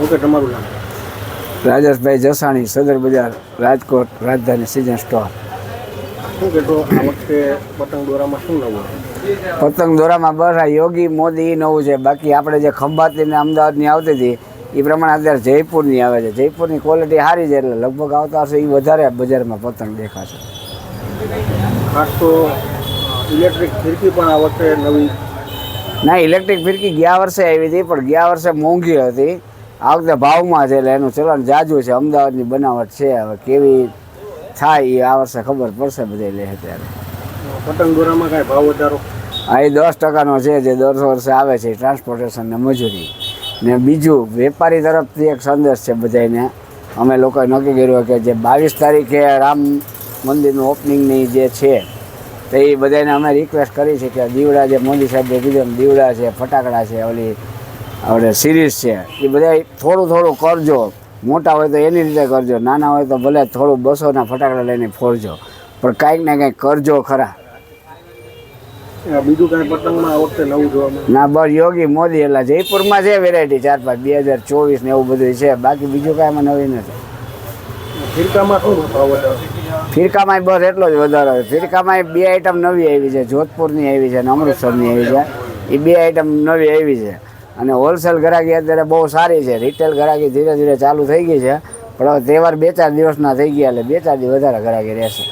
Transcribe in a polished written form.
Okay, તમારું નામ? રાજેશભાઈ જસાણી, સદર બજાર, રાજકોટ, રાજધાની સિઝન સ્ટોર. શું કહેતો આ વખતે પતંગ દોરામાં શું નવું? પતંગ દોરામાં બસ આ યોગી મોદી નવું છે. બાકી આપણે જે ખંભાતની ને અમદાવાદની આવતી હતી એ પ્રમાણે અત્યારે જયપુરની આવે છે. જયપુરની ક્વોલિટી સારી છે એટલે લગભગ આવતા વર્ષે એ વધારે બજારમાં પતંગ દેખાશે. ખાસ તો ઇલેક્ટ્રિક ફિરકી પણ આ વખતે નવી. ના, ઇલેક્ટ્રિક ફિરકી ગયા વર્ષે આવી હતી પણ ગયા વર્ષે મોંઘી હતી. આ વખતે ભાવમાં છે એટલે એનું ચલણ જાજુ છે. અમદાવાદની બનાવટ છે, હવે કેવી થાય એ આ વર્ષે ખબર પડશે બધા લે ત્યારે. પતંગ દોરામાં કાંઈ ભાવ વધારો? આ એ 10% છે જે દર વર્ષે આવે છે, ટ્રાન્સપોર્ટેશન ને મજૂરી. ને બીજું વેપારી તરફથી એક સંદેશ છે બધાને. અમે લોકોએ નક્કી કર્યું કે જે 22 તારીખે રામ મંદિરનું ઓપનિંગની જે છે તો એ બધાને અમે રિક્વેસ્ટ કરી છે કે દીવડા જે મોદી સાહેબે કીધું દીવડા છે, ફટાકડા છે, ઓલી આપણે સિરીઝ છે એ બધા થોડું થોડું કરજો. મોટા હોય તો એની રીતે કરજો, નાના હોય તો ભલે થોડું 200ના ફટાકડા લઈને ફોડજો, પણ કાંઈક ને કાંઈક કરજો ખરા. બીજું કાંઈ પતંગમાં આ વખતે નવું જોવા મળે? ના, બસ યોગી મોદી એટલે જયપુરમાં છે વેરાયટી 4-5 2024 ને એવું બધું છે. બાકી બીજું કાંઈ એમાં નવી નથી. ફિરકામાં શું ભાવ વધારો? ફિરકામાં બસ એટલો જ વધારો છે. ફિરકામાં 2 આઈટમ નવી આવી છે, જોધપુરની આવી છે અને અમૃતસરની આવી છે. એ 2 આઈટમ નવી આવી છે અને હોલસેલ ગ્રાહકી અત્યારે બહુ સારી છે. રિટેલ ગ્રાહકી ધીરે ધીરે ચાલુ થઈ ગઈ છે પણ હવે તહેવાર 2-4 દિવસના થઈ ગયા એટલે 2-4 દિવસ વધારે ગ્રાહકી રહેશે.